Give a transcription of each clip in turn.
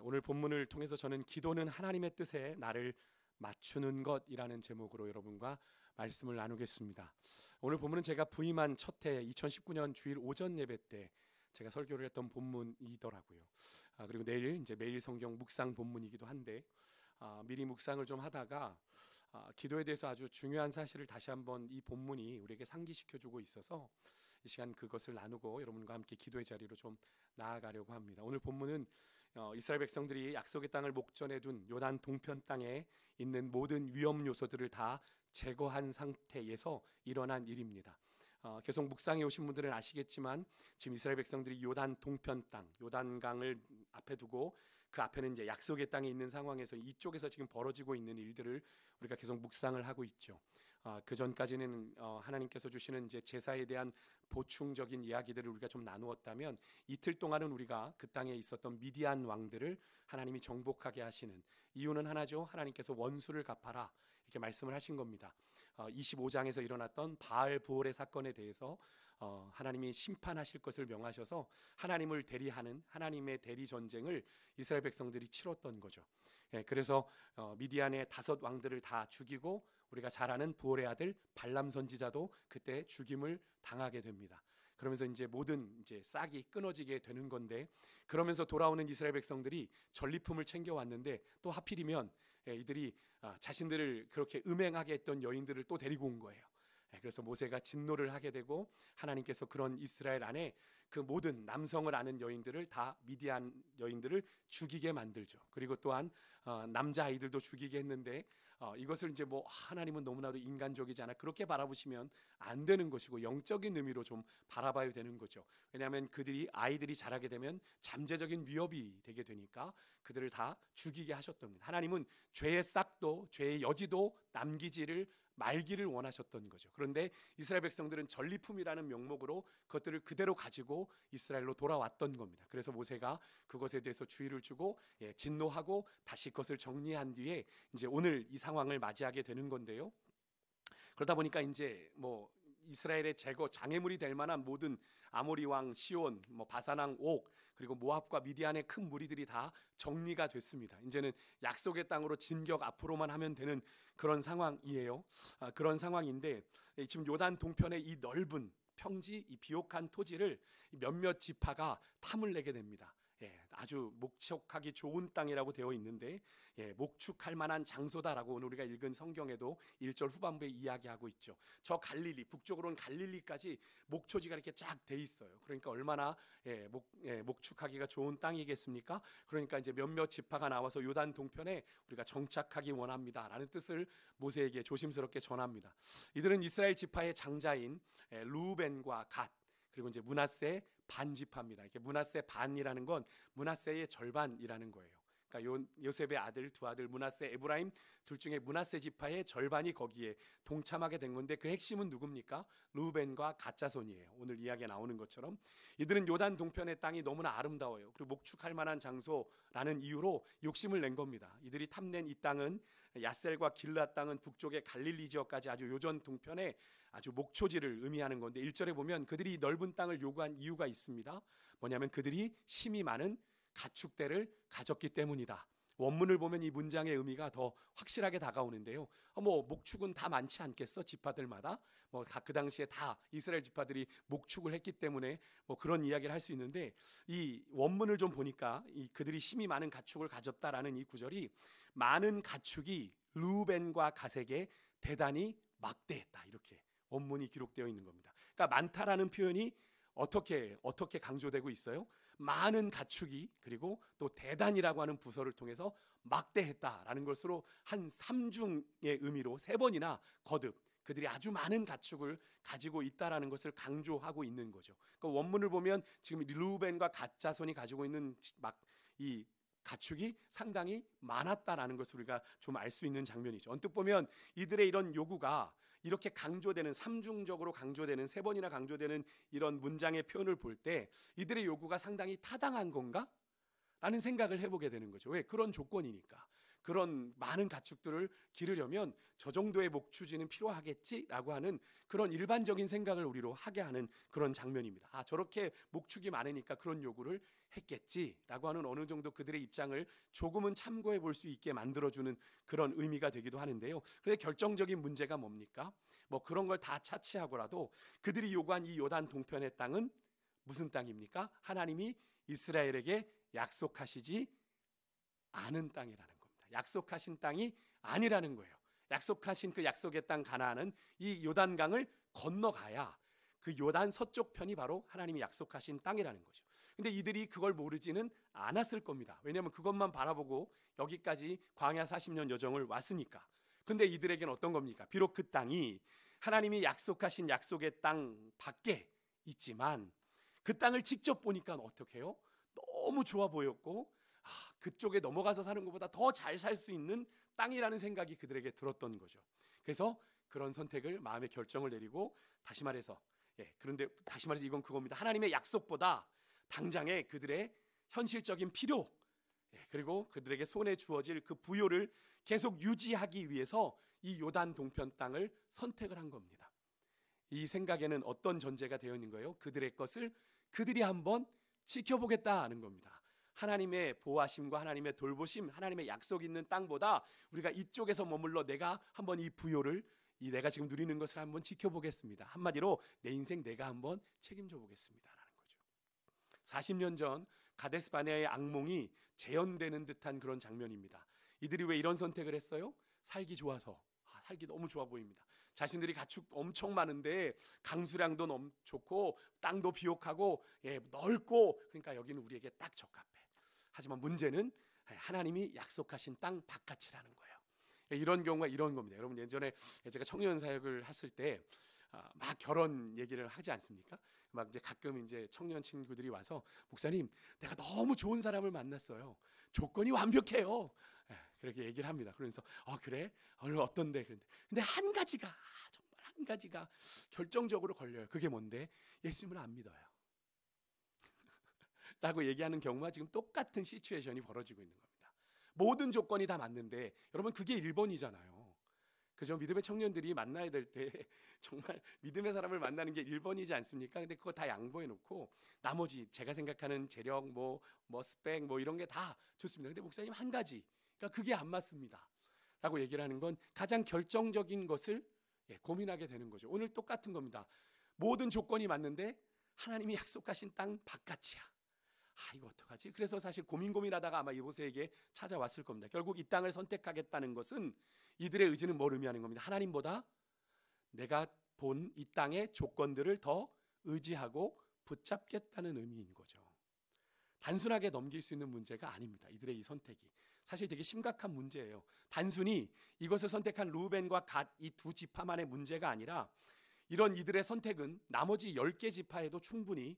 오늘 본문을 통해서 저는 기도는 하나님의 뜻에 나를 맞추는 것이라는 제목으로 여러분과 말씀을 나누겠습니다. 오늘 본문은 제가 부임한 첫 해 2019년 주일 오전 예배 때 제가 설교를 했던 본문이더라고요. 그리고 내일 이제 매일 성경 묵상 본문이기도 한데 미리 묵상을 좀 하다가 기도에 대해서 아주 중요한 사실을 다시 한번 이 본문이 우리에게 상기시켜주고 있어서 이 시간 그것을 나누고 여러분과 함께 기도의 자리로 좀 나아가려고 합니다. 오늘 본문은 이스라엘 백성들이 약속의 땅을 목전에 둔 요단 동편 땅에 있는 모든 위험 요소들을 다 제거한 상태에서 일어난 일입니다. 계속 묵상해 오신 분들은 아시겠지만 지금 이스라엘 백성들이 요단 동편 땅, 요단강을 앞에 두고 그 앞에는 이제 약속의 땅에 있는 상황에서 이쪽에서 지금 벌어지고 있는 일들을 우리가 계속 묵상을 하고 있죠. 그 전까지는 하나님께서 주시는 이제 제사에 대한 보충적인 이야기들을 우리가 좀 나누었다면 이틀 동안은 우리가 그 땅에 있었던 미디안 왕들을 하나님이 정복하게 하시는 이유는 하나죠. 하나님께서 원수를 갚아라 이렇게 말씀을 하신 겁니다. 25장에서 일어났던 바알 부올의 사건에 대해서 하나님이 심판하실 것을 명하셔서 하나님을 대리하는 하나님의 대리 전쟁을 이스라엘 백성들이 치렀던 거죠. 그래서 미디안의 5 왕들을 다 죽이고 우리가 잘 아는 부올의 아들 발람 선지자도 그때 죽임을 당하게 됩니다. 그러면서 이제 모든 이제 싹이 끊어지게 되는 건데, 그러면서 돌아오는 이스라엘 백성들이 전리품을 챙겨왔는데 또 하필이면 이들이 자신들을 그렇게 음행하게 했던 여인들을 또 데리고 온 거예요. 그래서 모세가 진노를 하게 되고 하나님께서 그런 이스라엘 안에 그 모든 남성을 아는 여인들을 다 미디안 여인들을 죽이게 만들죠. 그리고 또한 남자 아이들도 죽이게 했는데 이것을 이제 뭐 하나님은 너무나도 인간적이지 않아 그렇게 바라보시면 안 되는 것이고 영적인 의미로 좀 바라봐야 되는 거죠. 왜냐하면 아이들이 자라게 되면 잠재적인 위협이 되게 되니까 그들을 다 죽이게 하셨던 겁니다. 하나님은 죄의 싹도 죄의 여지도 남기지를 말기를 원하셨던 거죠. 그런데 이스라엘 백성들은 전리품이라는 명목으로 그것들을 그대로 가지고 이스라엘로 돌아왔던 겁니다. 그래서 모세가 그것에 대해서 주의를 주고 진노하고 다시 그것을 정리한 뒤에 이제 오늘 이 상황을 맞이하게 되는 건데요. 그러다 보니까 이제 뭐 이스라엘의 제거 장애물이 될 만한 모든 아모리 왕 시온, 바산 왕 옥, 그리고 모압과 미디안의 큰 무리들이 다 정리가 됐습니다. 이제는 약속의 땅으로 진격 앞으로만 하면 되는 그런 상황이에요. 그런 상황인데 지금 요단 동편의 이 넓은 평지, 이 비옥한 토지를 몇몇 지파가 탐을 내게 됩니다. 아주 목축하기 좋은 땅이라고 되어 있는데 목축할 만한 장소다라고 오늘 우리가 읽은 성경에도 1절 후반부에 이야기하고 있죠. 저 갈릴리, 북쪽으로는 갈릴리까지 목초지가 이렇게 쫙 돼 있어요. 그러니까 얼마나 목축하기가 좋은 땅이겠습니까? 그러니까 이제 몇몇 지파가 나와서 요단 동편에 우리가 정착하기 원합니다라는 뜻을 모세에게 조심스럽게 전합니다. 이들은 이스라엘 지파의 장자인 르우벤과 갓, 그리고 이제 므낫세 반지파입니다. 이렇게 므낫세 반이라는 건 므낫세의 절반이라는 거예요. 그러니까 요셉의 아들 2 아들 므낫세, 에브라임 둘 중에 므낫세 지파의 절반이 거기에 동참하게 된 건데 그 핵심은 누굽니까? 르우벤과 갓 자손이에요. 오늘 이야기에 나오는 것처럼 이들은 요단 동편의 땅이 너무나 아름다워요. 그리고 목축할 만한 장소라는 이유로 욕심을 낸 겁니다. 이들이 탐낸 이 땅은 야셀과 길앗 땅은 북쪽의 갈릴리 지역까지 아주 요전 동편에 아주 목초지를 의미하는 건데 1절에 보면 그들이 넓은 땅을 요구한 이유가 있습니다. 뭐냐면 그들이 심이 많은 가축대를 가졌기 때문이다. 원문을 보면 이 문장의 의미가 더 확실하게 다가오는데요. 목축은 다 많지 않겠어? 지파들마다 그 당시에 다 이스라엘 지파들이 목축을 했기 때문에 그런 이야기를 할 수 있는데 이 원문을 좀 보니까 그들이 심이 많은 가축을 가졌다라는 이 구절이 많은 가축이 르우벤과 갓에게 대단히 막대했다 이렇게 원문이 기록되어 있는 겁니다. 그러니까 많다라는 표현이 어떻게 강조되고 있어요? 많은 가축이 그리고 또 대단이라고 하는 부서를 통해서 막대했다라는 것으로 한 3중의 의미로 3번이나 거듭 그들이 아주 많은 가축을 가지고 있다라는 것을 강조하고 있는 거죠. 그러니까 원문을 보면 지금 르우벤과 갓 자손이 가지고 있는 이 가축이 상당히 많았다라는 것을 우리가 좀 알 수 있는 장면이죠. 언뜻 보면 이들의 이런 요구가 이렇게 강조되는 3중적으로 강조되는 3번이나 강조되는 이런 문장의 표현을 볼 때 이들의 요구가 상당히 타당한 건가? 라는 생각을 해보게 되는 거죠. 왜? 그런 조건이니까. 그런 많은 가축들을 기르려면 저 정도의 목추지는 필요하겠지라고 하는 그런 일반적인 생각을 우리로 하게 하는 그런 장면입니다. 저렇게 목축이 많으니까 그런 요구를 했겠지라고 하는 어느 정도 그들의 입장을 조금은 참고해 볼 수 있게 만들어주는 그런 의미가 되기도 하는데요. 그런데 결정적인 문제가 뭡니까? 뭐 그런 걸 다 차치하고라도 그들이 요구한 이 요단 동편의 땅은 무슨 땅입니까? 하나님이 이스라엘에게 약속하시지 않은 땅이라는 겁니다. 약속하신 땅이 아니라는 거예요. 약속하신 그 약속의 땅 가나안은 이 요단강을 건너가야 그 요단 서쪽 편이 바로 하나님이 약속하신 땅이라는 거죠. 근데 이들이 그걸 모르지는 않았을 겁니다. 왜냐하면 그것만 바라보고 여기까지 광야 40년 여정을 왔으니까. 근데 이들에게는 어떤 겁니까? 비록 그 땅이 하나님이 약속하신 약속의 땅 밖에 있지만 그 땅을 직접 보니까 어떻게 해요? 너무 좋아 보였고 그쪽에 넘어가서 사는 것보다 더 잘 살 수 있는 땅이라는 생각이 그들에게 들었던 거죠. 그래서 그런 선택을 마음의 결정을 내리고 그런데 다시 말해서 이건 그겁니다. 하나님의 약속보다 당장의 그들의 현실적인 필요 그리고 그들에게 손에 주어질 그 부요를 계속 유지하기 위해서 이 요단 동편 땅을 선택을 한 겁니다. 이 생각에는 어떤 전제가 되어 있는 거예요? 그들의 것을 그들이 한번 지켜보겠다 하는 겁니다. 하나님의 보호하심과 하나님의 돌보심, 하나님의 약속 있는 땅보다 우리가 이쪽에서 머물러 내가 한번 이 부요를 내가 지금 누리는 것을 한번 지켜보겠습니다. 한마디로 내 인생 내가 한번 책임져 보겠습니다라는 거죠. 40년 전 가데스 바네아의 악몽이 재현되는 듯한 그런 장면입니다. 이들이 왜 이런 선택을 했어요? 살기 좋아서. 살기 너무 좋아 보입니다. 자신들이 가축 엄청 많은데 강수량도 너무 좋고 땅도 비옥하고 넓고 그러니까 여기는 우리에게 딱 적합해. 하지만 문제는 하나님이 약속하신 땅 바깥이라는 거예요. 이런 경우가 이런 겁니다. 여러분 예전에 제가 청년 사역을 했을 때 막 결혼 얘기를 하지 않습니까? 막 이제 가끔 이제 청년 친구들이 와서 목사님, 내가 너무 좋은 사람을 만났어요. 조건이 완벽해요. 그렇게 얘기를 합니다. 그러면서 그래? 오늘 어떤데? 근데 한 가지가 정말 한 가지가 결정적으로 걸려요. 그게 뭔데? 예수님을 안 믿어요. 라고 얘기하는 경우가 지금 똑같은 시츄에이션이 벌어지고 있는 겁니다. 모든 조건이 다 맞는데 여러분 그게 1번이잖아요. 그죠? 믿음의 청년들이 만나야 될 때 정말 믿음의 사람을 만나는 게 1번이지 않습니까? 근데 그거 다 양보해 놓고 나머지 제가 생각하는 재력 뭐 스펙 뭐 이런 게 다 좋습니다. 근데 목사님 한 가지 그러니까 그게 안 맞습니다. 라고 얘기를 하는 건 가장 결정적인 것을 고민하게 되는 거죠. 오늘 똑같은 겁니다. 모든 조건이 맞는데 하나님이 약속하신 땅 바깥이야. 이거 어떡하지? 그래서 사실 고민하다가 아마 이보세에게 찾아왔을 겁니다. 결국 이 땅을 선택하겠다는 것은 이들의 의지는 뭘 의미하는 겁니다. 하나님보다 내가 본 이 땅의 조건들을 더 의지하고 붙잡겠다는 의미인 거죠. 단순하게 넘길 수 있는 문제가 아닙니다. 이들의 이 선택이 사실 되게 심각한 문제예요. 단순히 이것을 선택한 루벤과 갓 이 두 지파만의 문제가 아니라 이런 이들의 선택은 나머지 10개 지파에도 충분히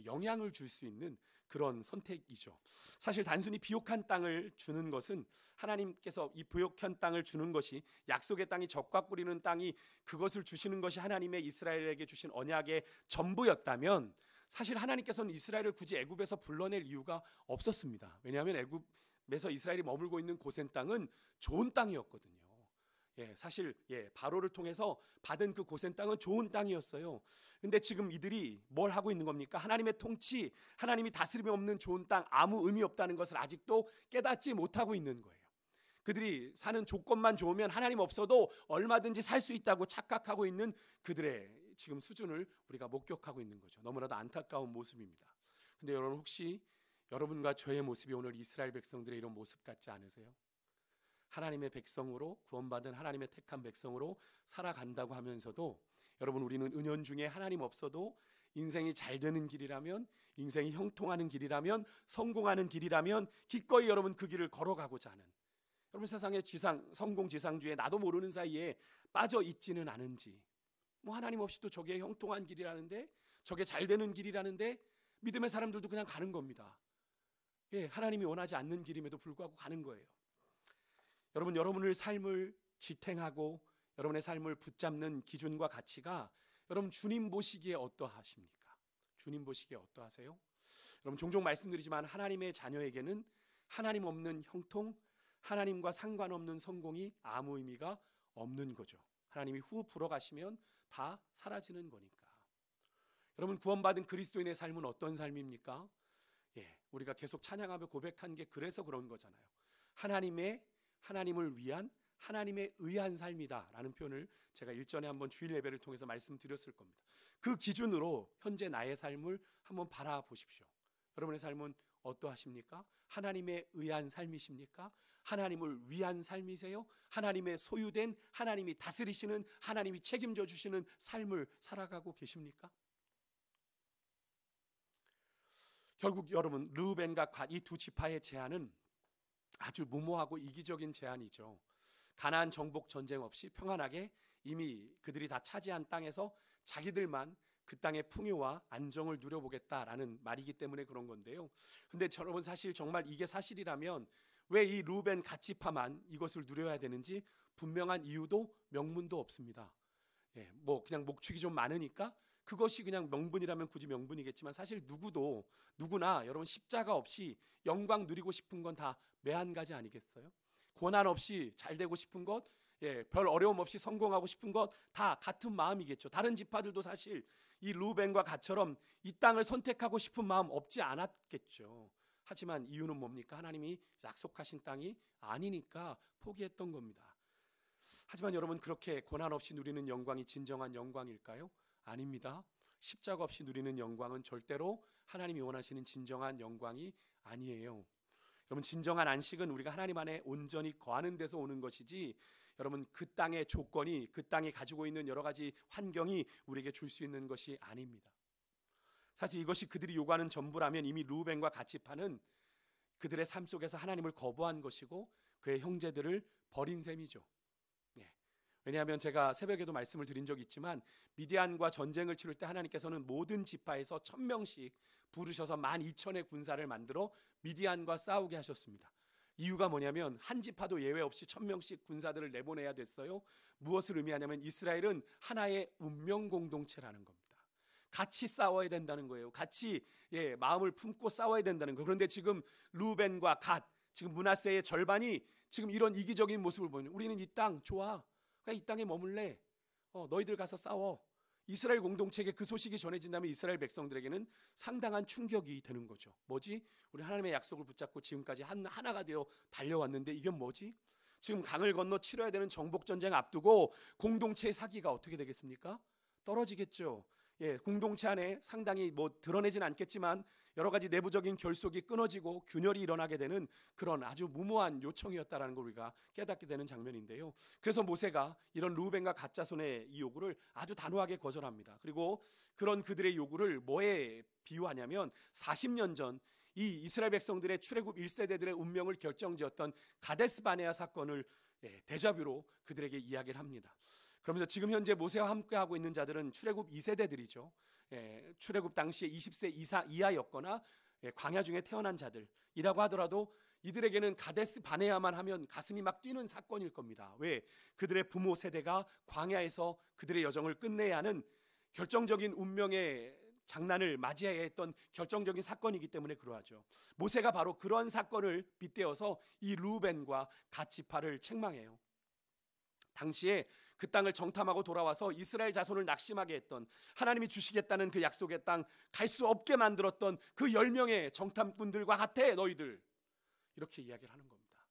영향을 줄 수 있는 그런 선택이죠. 사실 단순히 비옥한 땅을 주는 것은 하나님께서 이 비옥한 땅을 주는 것이 약속의 땅이 적과 뿌리는 땅이 그것을 주시는 것이 하나님의 이스라엘에게 주신 언약의 전부였다면 사실 하나님께서는 이스라엘을 굳이 애굽에서 불러낼 이유가 없었습니다. 왜냐하면 애굽에서 이스라엘이 머물고 있는 고센 땅은 좋은 땅이었거든요. 사실 바로를 통해서 받은 그 고센 땅은 좋은 땅이었어요. 근데 지금 이들이 뭘 하고 있는 겁니까? 하나님의 통치, 하나님이 다스림이 없는 좋은 땅 아무 의미 없다는 것을 아직도 깨닫지 못하고 있는 거예요. 그들이 사는 조건만 좋으면 하나님 없어도 얼마든지 살 수 있다고 착각하고 있는 그들의 지금 수준을 우리가 목격하고 있는 거죠. 너무나도 안타까운 모습입니다. 근데 여러분 혹시 여러분과 저의 모습이 오늘 이스라엘 백성들의 이런 모습 같지 않으세요? 하나님의 백성으로 구원받은 하나님의 택한 백성으로 살아간다고 하면서도 여러분 우리는 은연중에 하나님 없어도 인생이 잘 되는 길이라면 인생이 형통하는 길이라면 성공하는 길이라면 기꺼이 여러분 그 길을 걸어가고자 하는 여러분 세상의 성공 지상주의에 나도 모르는 사이에 빠져 있지는 않은지 하나님 없이도 저게 형통한 길이라는데 저게 잘 되는 길이라는데 믿음의 사람들도 그냥 가는 겁니다. 하나님이 원하지 않는 길임에도 불구하고 가는 거예요. 여러분 여러분의 삶을 지탱하고 여러분의 삶을 붙잡는 기준과 가치가 여러분 주님 보시기에 어떠하십니까? 주님 보시기에 어떠하세요? 여러분 종종 말씀드리지만 하나님의 자녀에게는 하나님 없는 형통, 하나님과 상관없는 성공이 아무 의미가 없는 거죠. 하나님이 후 불어가시면 다 사라지는 거니까. 여러분 구원받은 그리스도인의 삶은 어떤 삶입니까? 우리가 계속 찬양하며 고백한 게 그래서 그런 거잖아요. 하나님을 위한 하나님에 의한 삶이다라는 표현을 제가 일전에 한번 주일 예배를 통해서 말씀드렸을 겁니다. 그 기준으로 현재 나의 삶을 한번 바라보십시오. 여러분의 삶은 어떠하십니까? 하나님에 의한 삶이십니까? 하나님을 위한 삶이세요? 하나님의 소유된, 하나님이 다스리시는, 하나님이 책임져 주시는 삶을 살아가고 계십니까? 결국 여러분, 르우벤과 갓 이 두 지파의 제안은 아주 무모하고 이기적인 제안이죠. 가나안 정복 전쟁 없이 평안하게 이미 그들이 다 차지한 땅에서 자기들만 그 땅의 풍요와 안정을 누려보겠다라는 말이기 때문에 그런 건데요. 근데 여러분, 사실 정말 이게 사실이라면 왜 이 르우벤 갓 지파만 이것을 누려야 되는지 분명한 이유도 명분도 없습니다. 뭐 그냥 목축이 좀 많으니까 그것이 그냥 명분이라면 굳이 명분이겠지만, 사실 누구나 여러분 십자가 없이 영광 누리고 싶은 건 다 매한가지 아니겠어요? 고난 없이 잘 되고 싶은 것, 별 어려움 없이 성공하고 싶은 것 다 같은 마음이겠죠. 다른 지파들도 사실 이 르우벤과 갓처럼 이 땅을 선택하고 싶은 마음 없지 않았겠죠. 하지만 이유는 뭡니까? 하나님이 약속하신 땅이 아니니까 포기했던 겁니다. 하지만 여러분, 그렇게 고난 없이 누리는 영광이 진정한 영광일까요? 아닙니다. 십자가 없이 누리는 영광은 절대로 하나님이 원하시는 진정한 영광이 아니에요. 여러분, 진정한 안식은 우리가 하나님 안에 온전히 거하는 데서 오는 것이지, 여러분, 그 땅의 조건이, 그 땅이 가지고 있는 여러 가지 환경이 우리에게 줄 수 있는 것이 아닙니다. 사실 이것이 그들이 요구하는 전부라면 이미 르우벤과 갓 지파는 그들의 삶 속에서 하나님을 거부한 것이고 그의 형제들을 버린 셈이죠. 왜냐하면 제가 새벽에도 말씀을 드린 적이 있지만, 미디안과 전쟁을 치를 때 하나님께서는 모든 지파에서 1000명씩 부르셔서 12,000의 군사를 만들어 미디안과 싸우게 하셨습니다. 이유가 뭐냐면 한 지파도 예외 없이 1000명씩 군사들을 내보내야 됐어요. 무엇을 의미하냐면 이스라엘은 하나의 운명 공동체라는 겁니다. 같이 싸워야 된다는 거예요. 같이 마음을 품고 싸워야 된다는 거예요. 그런데 지금 르우벤과 갓, 지금 므낫세의 절반이 지금 이런 이기적인 모습을 보이는, 우리는 이 땅 좋아, 그냥 이 땅에 머물래, 너희들 가서 싸워. 이스라엘 공동체에게 그 소식이 전해진다면 이스라엘 백성들에게는 상당한 충격이 되는 거죠. 뭐지? 우리 하나님의 약속을 붙잡고 지금까지 하나가 되어 달려왔는데 이게 뭐지? 지금 강을 건너 치러야 되는 정복전쟁 앞두고 공동체의 사기가 어떻게 되겠습니까? 떨어지겠죠. 공동체 안에 상당히 드러내진 않겠지만 여러 가지 내부적인 결속이 끊어지고 균열이 일어나게 되는 그런 아주 무모한 요청이었다라는 걸 우리가 깨닫게 되는 장면인데요. 그래서 모세가 이런 르우벤과 갓 자손의 이 요구를 아주 단호하게 거절합니다. 그리고 그런 그들의 요구를 뭐에 비유하냐면 40년 전 이 이스라엘 백성들의 출애굽 1세대들의 운명을 결정지었던 가데스 바네아 사건을 데자뷰로 그들에게 이야기를 합니다. 그러면서 지금 현재 모세와 함께하고 있는 자들은 출애굽 2세대들이죠. 출애굽 당시에 20세 이하였거나 광야 중에 태어난 자들이라고 하더라도 이들에게는 가데스 바네아만 하면 가슴이 막 뛰는 사건일 겁니다. 왜? 그들의 부모 세대가 광야에서 그들의 여정을 끝내야 하는 결정적인 운명의 장난을 맞이해야 했던 결정적인 사건이기 때문에 그러하죠. 모세가 바로 그런 사건을 빗대어서 이 르우벤과 갓 지파를 책망해요. 당시에 그 땅을 정탐하고 돌아와서 이스라엘 자손을 낙심하게 했던, 하나님이 주시겠다는 그 약속의 땅 갈 수 없게 만들었던 그 10명의 정탐꾼들과 같아 너희들, 이렇게 이야기를 하는 겁니다.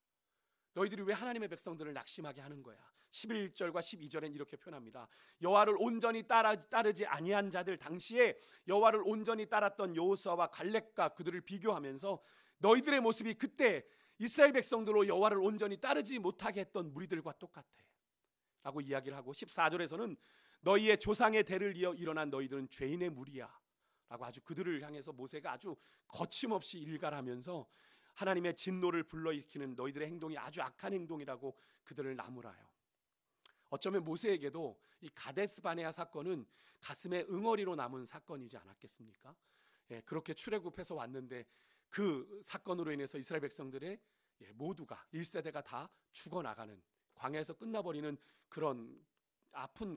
너희들이 왜 하나님의 백성들을 낙심하게 하는 거야? 11절과 12절엔 이렇게 표현합니다. 여호와를 온전히 따르지 아니한 자들, 당시에 여호와를 온전히 따랐던 여호수아와 갈렙과 그들을 비교하면서 너희들의 모습이 그때 이스라엘 백성들로 여호와를 온전히 따르지 못하게 했던 무리들과 똑같아 라고 이야기를 하고, 14절에서는 너희의 조상의 대를 이어 일어난 너희들은 죄인의 무리야 라고 아주 그들을 향해서 모세가 아주 거침없이 일갈하면서 하나님의 진노를 불러일으키는 너희들의 행동이 아주 악한 행동이라고 그들을 나무라요. 어쩌면 모세에게도 이 가데스 바네아 사건은 가슴에 응어리로 남은 사건이지 않았겠습니까? 그렇게 출애굽해서 왔는데 그 사건으로 인해서 이스라엘 백성들의 모두가 1세대가 다 죽어나가는, 광야에서 끝나버리는 그런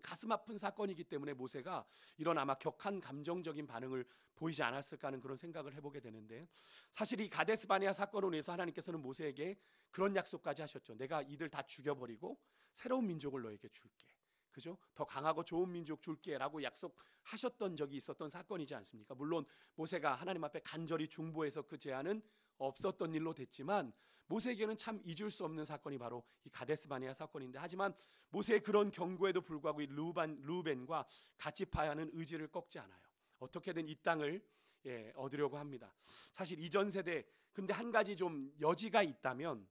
가슴 아픈 사건이기 때문에 모세가 이런 아마 격한 감정적인 반응을 보이지 않았을까 하는 그런 생각을 해보게 되는데, 사실 이 가데스 바네아 사건으로 인해서 하나님께서는 모세에게 그런 약속까지 하셨죠. 내가 이들 다 죽여버리고 새로운 민족을 너에게 줄게. 그죠? 더 강하고 좋은 민족 줄게라고 약속하셨던 적이 있었던 사건이지 않습니까? 물론 모세가 하나님 앞에 간절히 중보해서 그 제안은 없었던 일로 됐지만 모세에게는 참 잊을 수 없는 사건이 바로 이 가데스 바네아 사건인데, 하지만 모세의 그런 경고에도 불구하고 이 루벤과 갓지파야는 의지를 꺾지 않아요. 어떻게든 이 땅을 얻으려고 합니다. 사실 이전 세대, 근데 한 가지 좀 여지가 있다면,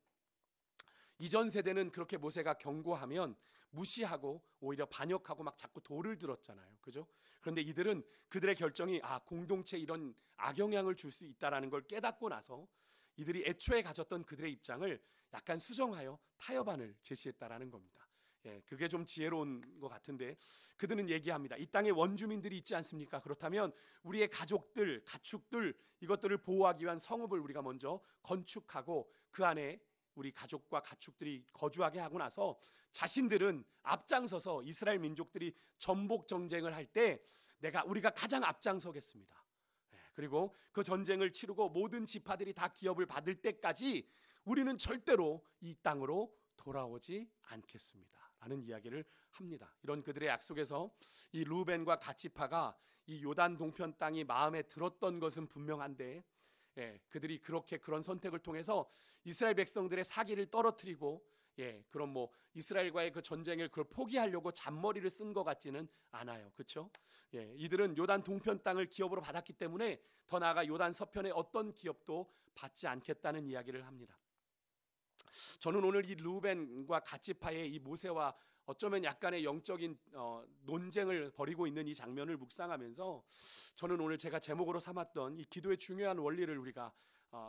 이전 세대는 그렇게 모세가 경고하면 무시하고 오히려 반역하고 막 자꾸 돌을 들었잖아요. 그죠? 그런데 이들은 그들의 결정이 공동체에 이런 악영향을 줄 수 있다는 걸 깨닫고 나서 이들이 애초에 가졌던 그들의 입장을 약간 수정하여 타협안을 제시했다라는 겁니다. 그게 좀 지혜로운 것 같은데, 그들은 얘기합니다. 이 땅에 원주민들이 있지 않습니까? 그렇다면 우리의 가족들, 가축들, 이것들을 보호하기 위한 성읍을 우리가 먼저 건축하고 그 안에 우리 가족과 가축들이 거주하게 하고 나서 자신들은 앞장서서 이스라엘 민족들이 전복 전쟁을 할 때 우리가 가장 앞장서겠습니다. 그리고 그 전쟁을 치르고 모든 지파들이 다 기업을 받을 때까지 우리는 절대로 이 땅으로 돌아오지 않겠습니다 라는 이야기를 합니다. 이런 그들의 약속에서 이 루벤과 갓지파가 이 요단 동편 땅이 마음에 들었던 것은 분명한데, 그들이 그런 선택을 통해서 이스라엘 백성들의 사기를 떨어뜨리고 그럼 이스라엘과의 그 전쟁을 그걸 포기하려고 잔머리를 쓴 것 같지는 않아요. 그렇죠? 이들은 요단 동편 땅을 기업으로 받았기 때문에 더 나아가 요단 서편의 어떤 기업도 받지 않겠다는 이야기를 합니다. 저는 오늘 이 루벤과 갓지파의 이 모세와 어쩌면 약간의 영적인 논쟁을 벌이고 있는 이 장면을 묵상하면서 저는 오늘 제가 제목으로 삼았던 이 기도의 중요한 원리를 우리가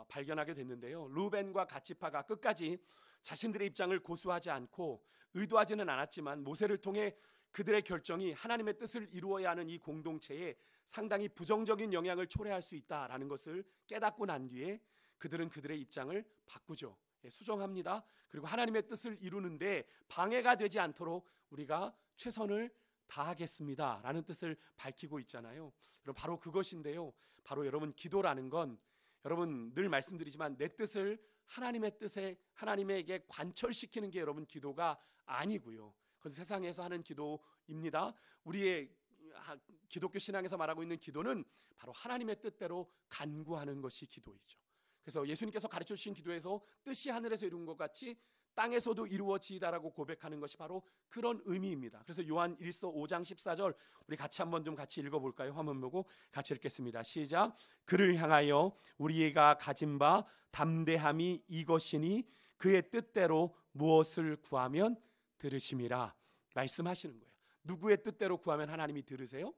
발견하게 됐는데요. 루벤과 갓지파가 끝까지 자신들의 입장을 고수하지 않고, 의도하지는 않았지만 모세를 통해 그들의 결정이 하나님의 뜻을 이루어야 하는 이 공동체에 상당히 부정적인 영향을 초래할 수 있다라는 것을 깨닫고 난 뒤에 그들은 그들의 입장을 바꾸죠. 수정합니다. 그리고 하나님의 뜻을 이루는데 방해가 되지 않도록 우리가 최선을 다하겠습니다 라는 뜻을 밝히고 있잖아요. 여러분, 바로 그것인데요. 바로 여러분, 기도라는 건 여러분 늘 말씀드리지만 내 뜻을 하나님의 뜻에 하나님에게 관철시키는 게 여러분 기도가 아니고요. 그것은 세상에서 하는 기도입니다. 우리의 기독교 신앙에서 말하고 있는 기도는 바로 하나님의 뜻대로 간구하는 것이 기도이죠. 그래서 예수님께서 가르쳐 주신 기도에서 뜻이 하늘에서 이룬 것 같이 땅에서도 이루어지이다라고 고백하는 것이 바로 그런 의미입니다. 그래서 요한 1서 5장 14절 우리 같이 한번 좀 같이 읽어볼까요? 화면 보고 같이 읽겠습니다. 시작. 그를 향하여 우리가 가진 바 담대함이 이것이니 그의 뜻대로 무엇을 구하면 들으심이라 말씀하시는 거예요. 누구의 뜻대로 구하면 하나님이 들으세요?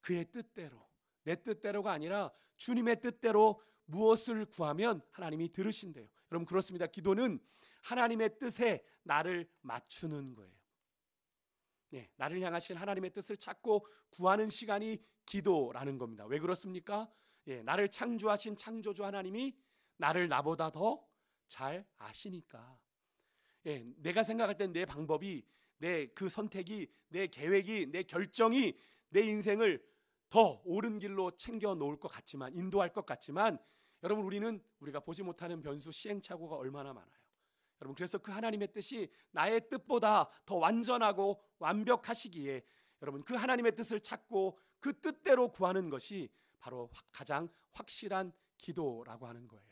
그의 뜻대로, 내 뜻대로가 아니라 주님의 뜻대로 무엇을 구하면 하나님이 들으신대요. 여러분, 그렇습니다. 기도는 하나님의 뜻에 나를 맞추는 거예요. 나를 향하신 하나님의 뜻을 찾고 구하는 시간이 기도라는 겁니다. 왜 그렇습니까? 나를 창조하신 창조주 하나님이 나를 나보다 더 잘 아시니까. 내가 생각할 땐 내 방법이, 내 그 선택이, 내 계획이, 내 결정이 내 인생을 더 옳은 길로 챙겨 놓을 것 같지만, 인도할 것 같지만, 여러분, 우리가 보지 못하는 변수, 시행착오가 얼마나 많아요. 여러분, 그래서 그 하나님의 뜻이 나의 뜻보다 더 완전하고 완벽하시기에 여러분, 그 하나님의 뜻을 찾고 그 뜻대로 구하는 것이 바로 가장 확실한 기도라고 하는 거예요.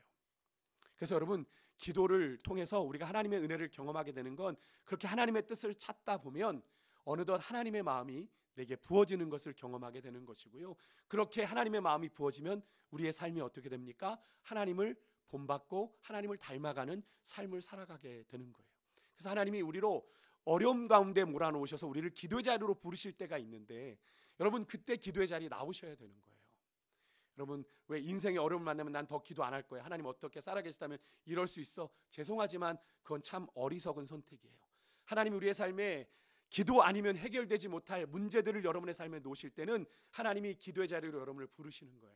그래서 여러분, 기도를 통해서 우리가 하나님의 은혜를 경험하게 되는 건, 그렇게 하나님의 뜻을 찾다 보면 어느덧 하나님의 마음이 내게 부어지는 것을 경험하게 되는 것이고요. 그렇게 하나님의 마음이 부어지면 우리의 삶이 어떻게 됩니까? 하나님을 본받고 하나님을 닮아가는 삶을 살아가게 되는 거예요. 그래서 하나님이 우리로 어려움 가운데 몰아놓으셔서 우리를 기도의 자리로 부르실 때가 있는데, 여러분, 그때 기도의 자리에 나오셔야 되는 거예요. 여러분, 왜 인생의 어려움을 만나면 난 더 기도 안 할 거예요, 하나님 어떻게 살아계시다면 이럴 수 있어. 죄송하지만 그건 참 어리석은 선택이에요. 하나님이 우리의 삶에 기도 아니면 해결되지 못할 문제들을 여러분의 삶에 놓으실 때는 하나님이 기도의 자리로 여러분을 부르시는 거예요.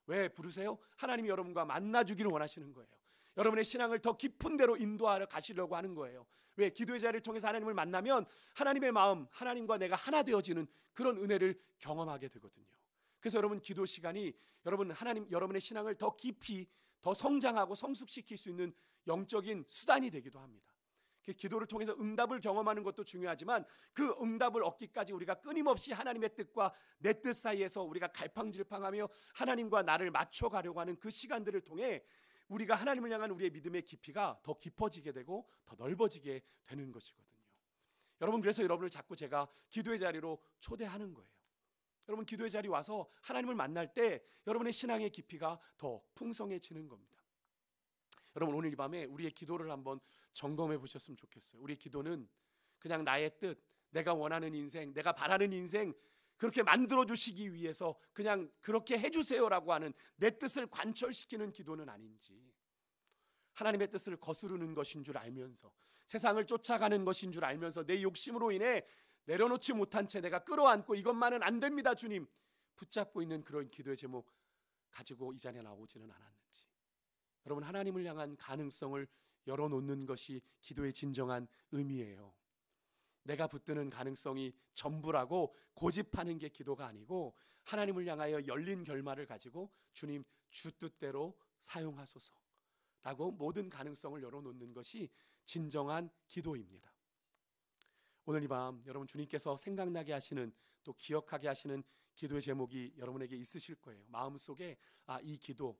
왜 부르세요? 하나님이 여러분과 만나주기를 원하시는 거예요. 여러분의 신앙을 더 깊은 데로 인도하러 가시려고 하는 거예요. 왜? 기도의 자리를 통해서 하나님을 만나면 하나님의 마음, 하나님과 내가 하나 되어지는 그런 은혜를 경험하게 되거든요. 그래서 여러분, 기도 시간이 여러분의 신앙을 더 깊이, 더 성장하고 성숙시킬 수 있는 영적인 수단이 되기도 합니다. 그 기도를 통해서 응답을 경험하는 것도 중요하지만 그 응답을 얻기까지 우리가 끊임없이 하나님의 뜻과 내 뜻 사이에서 우리가 갈팡질팡하며 하나님과 나를 맞춰가려고 하는 그 시간들을 통해 우리가 하나님을 향한 우리의 믿음의 깊이가 더 깊어지게 되고 더 넓어지게 되는 것이거든요. 여러분, 그래서 여러분을 자꾸 제가 기도의 자리로 초대하는 거예요. 여러분, 기도의 자리 와서 하나님을 만날 때 여러분의 신앙의 깊이가 더 풍성해지는 겁니다. 여러분, 오늘 이 밤에 우리의 기도를 한번 점검해 보셨으면 좋겠어요. 우리의 기도는 그냥 나의 뜻, 내가 원하는 인생, 내가 바라는 인생 그렇게 만들어 주시기 위해서 그냥 그렇게 해주세요라고 하는 내 뜻을 관철시키는 기도는 아닌지, 하나님의 뜻을 거스르는 것인 줄 알면서 세상을 쫓아가는 것인 줄 알면서 내 욕심으로 인해 내려놓지 못한 채 내가 끌어안고 이것만은 안 됩니다 주님 붙잡고 있는 그런 기도의 제목 가지고 이 자리에 나오지는 않았는지, 여러분, 하나님을 향한 가능성을 열어놓는 것이 기도의 진정한 의미예요. 내가 붙드는 가능성이 전부라고 고집하는 게 기도가 아니고, 하나님을 향하여 열린 결말을 가지고 주님 주 뜻대로 사용하소서라고 모든 가능성을 열어놓는 것이 진정한 기도입니다. 오늘 이 밤 여러분, 주님께서 생각나게 하시는, 또 기억하게 하시는 기도의 제목이 여러분에게 있으실 거예요. 마음속에 이 기도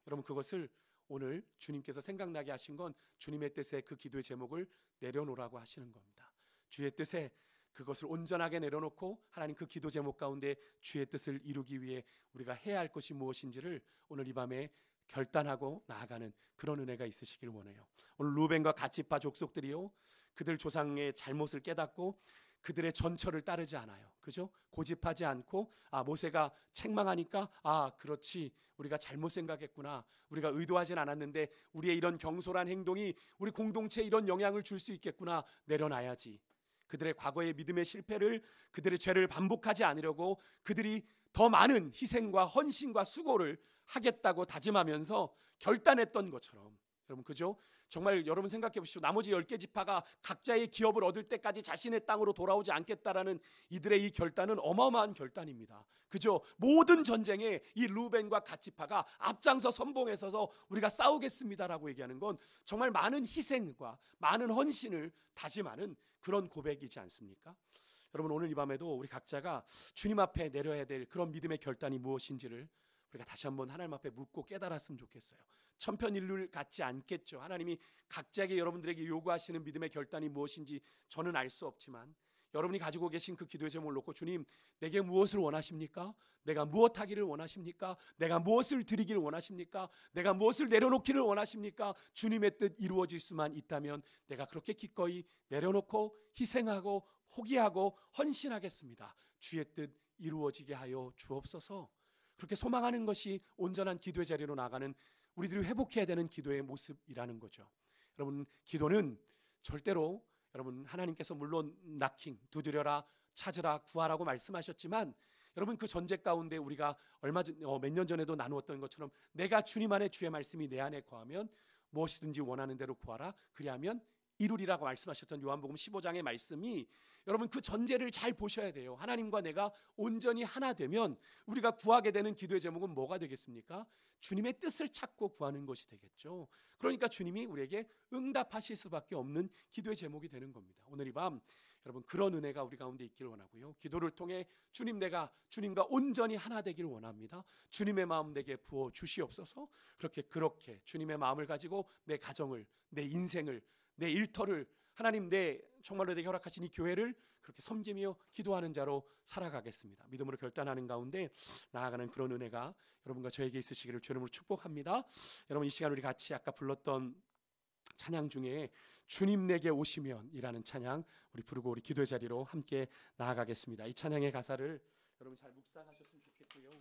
여러분, 그것을 오늘 주님께서 생각나게 하신 건 주님의 뜻에 그 기도의 제목을 내려놓으라고 하시는 겁니다. 주의 뜻에 그것을 온전하게 내려놓고 하나님 그 기도 제목 가운데 주의 뜻을 이루기 위해 우리가 해야 할 것이 무엇인지를 오늘 이 밤에 결단하고 나아가는 그런 은혜가 있으시길 원해요. 오늘 루벤과 갓지파 족속들이요, 그들 조상의 잘못을 깨닫고 그들의 전철을 따르지 않아요. 그죠? 고집하지 않고 모세가 책망하니까 그렇지, 우리가 잘못 생각했구나, 우리가 의도하진 않았는데 우리의 이런 경솔한 행동이 우리 공동체에 이런 영향을 줄 수 있겠구나, 내려놔야지. 그들의 과거의 믿음의 실패를, 그들의 죄를 반복하지 않으려고 그들이 더 많은 희생과 헌신과 수고를 하겠다고 다짐하면서 결단했던 것처럼, 여러분, 그죠? 정말 여러분 생각해 보십시오. 나머지 10개 지파가 각자의 기업을 얻을 때까지 자신의 땅으로 돌아오지 않겠다라는 이들의 이 결단은 어마어마한 결단입니다. 그죠? 모든 전쟁에 이 루벤과 갓지파가 앞장서 선봉에 서서 우리가 싸우겠습니다라고 얘기하는 건 정말 많은 희생과 많은 헌신을 다짐하는 그런 고백이지 않습니까? 여러분, 오늘 이 밤에도 우리 각자가 주님 앞에 내려야 될 그런 믿음의 결단이 무엇인지를 우리가 다시 한번 하나님 앞에 묻고 깨달았으면 좋겠어요. 천편일률 같지 않겠죠. 하나님이 각자에게 여러분들에게 요구하시는 믿음의 결단이 무엇인지 저는 알 수 없지만, 여러분이 가지고 계신 그 기도의 제목을 놓고 주님, 내게 무엇을 원하십니까? 내가 무엇 하기를 원하십니까? 내가 무엇을 드리기를 원하십니까? 내가 무엇을 내려놓기를 원하십니까? 주님의 뜻 이루어질 수만 있다면 내가 그렇게 기꺼이 내려놓고 희생하고 포기하고 헌신하겠습니다. 주의 뜻 이루어지게 하여 주옵소서. 그렇게 소망하는 것이 온전한 기도의 자리로 나가는 우리들이 회복해야 되는 기도의 모습이라는 거죠. 여러분, 기도는 절대로, 여러분, 하나님께서 물론 knocking, 두드려라, 찾으라, 구하라고 말씀하셨지만, 여러분, 그 전제 가운데 우리가 몇 년 전에도 나누었던 것처럼 내가 주님 안에 주의 말씀이 내 안에 거하면 무엇이든지 원하는 대로 구하라, 그리하면 이루리라고 말씀하셨던 요한복음 15장의 말씀이, 여러분, 그 전제를 잘 보셔야 돼요. 하나님과 내가 온전히 하나 되면 우리가 구하게 되는 기도의 제목은 뭐가 되겠습니까? 주님의 뜻을 찾고 구하는 것이 되겠죠. 그러니까 주님이 우리에게 응답하실 수밖에 없는 기도의 제목이 되는 겁니다. 오늘 이 밤 여러분, 그런 은혜가 우리 가운데 있길 원하고요, 기도를 통해 주님, 내가 주님과 온전히 하나 되길 원합니다. 주님의 마음 내게 부어 주시옵소서. 그렇게 주님의 마음을 가지고 내 가정을, 내 인생을, 내 일터를, 하나님 정말로 내게 허락하신 이 교회를 그렇게 섬기며 기도하는 자로 살아가겠습니다. 믿음으로 결단하는 가운데 나아가는 그런 은혜가 여러분과 저에게 있으시기를 주의 이름으로 축복합니다. 여러분, 이 시간 우리 같이 아까 불렀던 찬양 중에 주님 내게 오시면 이라는 찬양 우리 부르고 우리 기도의 자리로 함께 나아가겠습니다. 이 찬양의 가사를 여러분 잘 묵상하셨으면 좋겠고요.